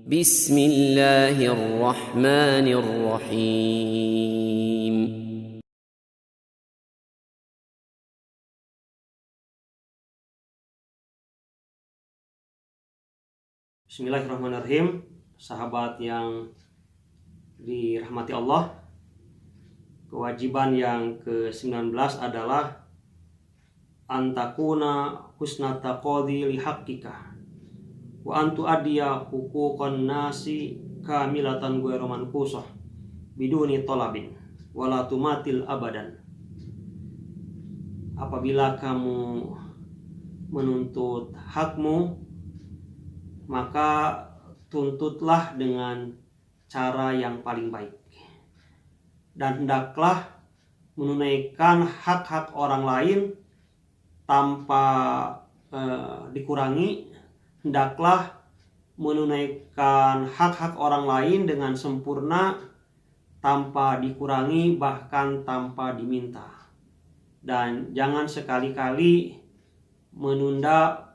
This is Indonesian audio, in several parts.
Bismillahirrahmanirrahim. Bismillahirrahmanirrahim. Sahabat yang dirahmati Allah, kewajiban yang ke-19 adalah antakuna husnata qadhi lihaqqika wa antu adiya huquqan nasi kamilatan ghairu manqusah biduni talabin wala tumatil abadan. Apabila kamu menuntut hakmu, maka tuntutlah dengan cara yang paling baik, dan hendaklah menunaikan hak-hak orang lain tanpa dikurangi. Hendaklah menunaikan hak-hak orang lain dengan sempurna, tanpa dikurangi, bahkan tanpa diminta. Dan jangan sekali-kali menunda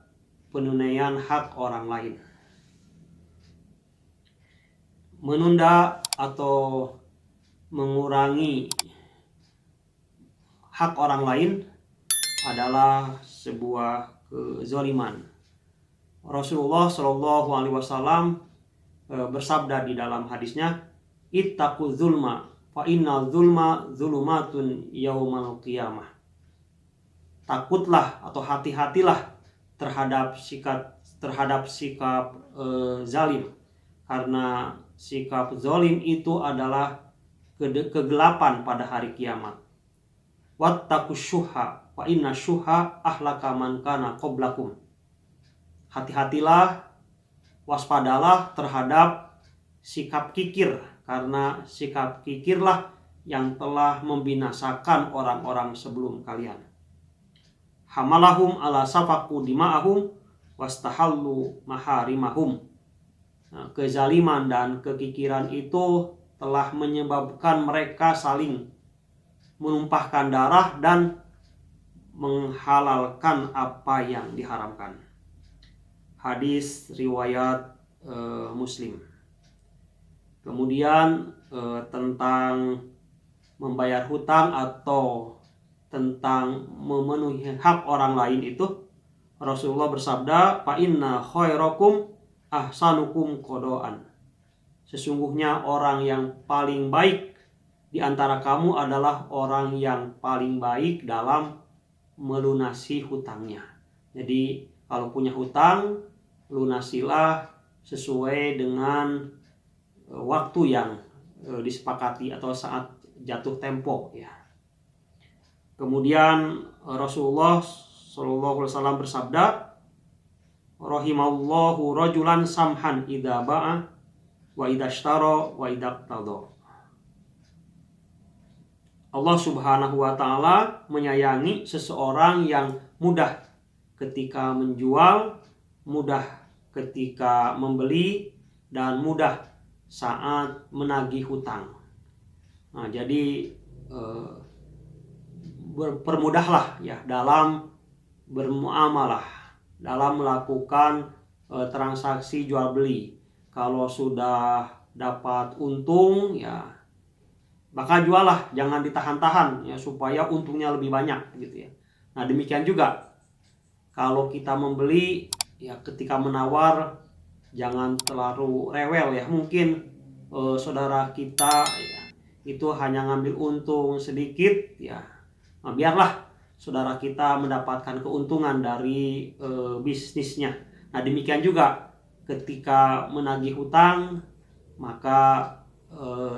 penunaian hak orang lain. Menunda atau mengurangi hak orang lain adalah sebuah kezaliman. Rasulullah Shallallahu Alaihi Wasallam bersabda di dalam hadisnya, ittaqu zulma fa inna zulma zulumatun yaumal qiyamah. Takutlah atau hati-hatilah terhadap sikap zalim, karena sikap zalim itu adalah kegelapan pada hari kiamat. Wattaqus syuha fa inna syuha ahlaka man kana qablakum. Hati-hatilah, waspadalah terhadap sikap kikir, karena sikap kikirlah yang telah membinasakan orang-orang sebelum kalian. Hamalahum ala safaku dima'ahum wastahallu maharimahum. Nah, kezaliman dan kekikiran itu telah menyebabkan mereka saling menumpahkan darah dan menghalalkan apa yang diharamkan. Hadis riwayat Muslim. Kemudian tentang membayar hutang atau tentang memenuhi hak orang lain itu, Rasulullah bersabda, fa inna khairakum ahsanukum qadaan. Sesungguhnya orang yang paling baik di antara kamu adalah orang yang paling baik dalam melunasi hutangnya. Jadi kalau punya hutang, lunasilah sesuai dengan waktu yang disepakati atau saat jatuh tempo ya. Kemudian Rasulullah Shallallahu Alaihi Wasallam bersabda, rahimallahu rajulan samhan idza ba'a wa idza ishtara wa idza iqtada. Allah Subhanahu wa taala menyayangi seseorang yang mudah ketika menjual, mudah ketika membeli, dan mudah saat menagih hutang. Nah, jadi permudahlah ya dalam bermuamalah, dalam melakukan transaksi jual beli. Kalau sudah dapat untung ya maka jualah, jangan ditahan-tahan ya supaya untungnya lebih banyak gitu ya. Nah, demikian juga kalau kita membeli ya, ketika menawar jangan terlalu rewel ya. Mungkin saudara kita ya, itu hanya ngambil untung sedikit ya. Nah, biarlah saudara kita mendapatkan keuntungan dari bisnisnya. Nah, demikian juga ketika menagih hutang, maka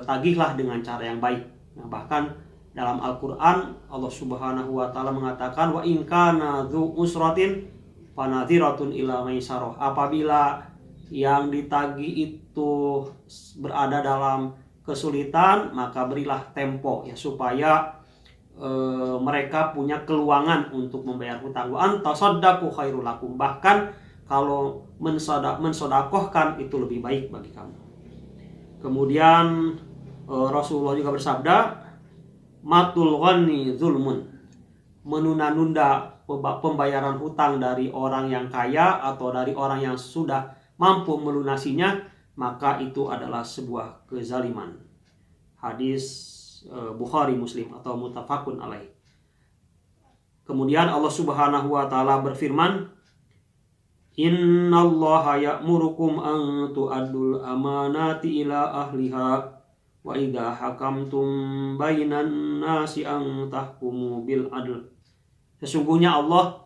tagihlah dengan cara yang baik. Nah, bahkan dalam Al-Quran Allah Subhanahu wa taala mengatakan, wa in kana dzu usratin fanadhiratun ila maisarah. Apabila yang ditagih itu berada dalam kesulitan, maka berilah tempo ya supaya mereka punya keluangan untuk membayar hutang. Wa antasaddaqu khairul lakum. Bahkan kalau mensodakohkan itu lebih baik bagi kamu. Kemudian Rasulullah juga bersabda, matul ghani zulmun. Menunda-nunda pembayaran hutang dari orang yang kaya atau dari orang yang sudah mampu melunasinya maka itu adalah sebuah kezaliman. Hadis Bukhari Muslim atau muttafaqun alaih. Kemudian Allah Subhanahu wa taala berfirman, "Innallaha ya'murukum an tu'addul amanati ila ahliha wa idza hakamtum bainan nasi an tahkumu bil adl." Sesungguhnya Allah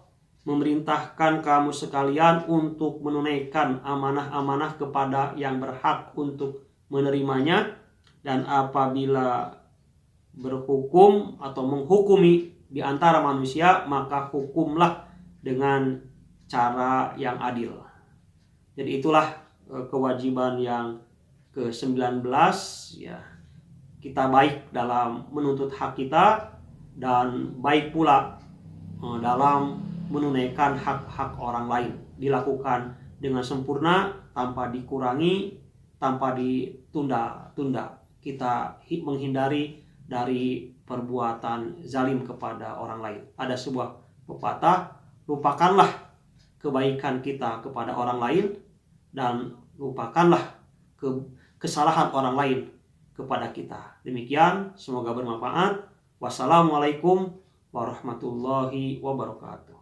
memerintahkan kamu sekalian untuk menunaikan amanah-amanah kepada yang berhak untuk menerimanya, dan apabila berhukum atau menghukumi di antara manusia, maka hukumlah dengan cara yang adil. Jadi itulah kewajiban yang ke-19 ya. Kita baik dalam menuntut hak kita dan baik pula dalam menunaikan hak-hak orang lain, dilakukan dengan sempurna tanpa dikurangi, tanpa ditunda-tunda. Kita menghindari dari perbuatan zalim kepada orang lain. Ada sebuah pepatah, lupakanlah kebaikan kita kepada orang lain dan lupakanlah kesalahan orang lain kepada kita. Demikian, semoga bermanfaat. Wassalamualaikum warahmatullahi wabarakatuh.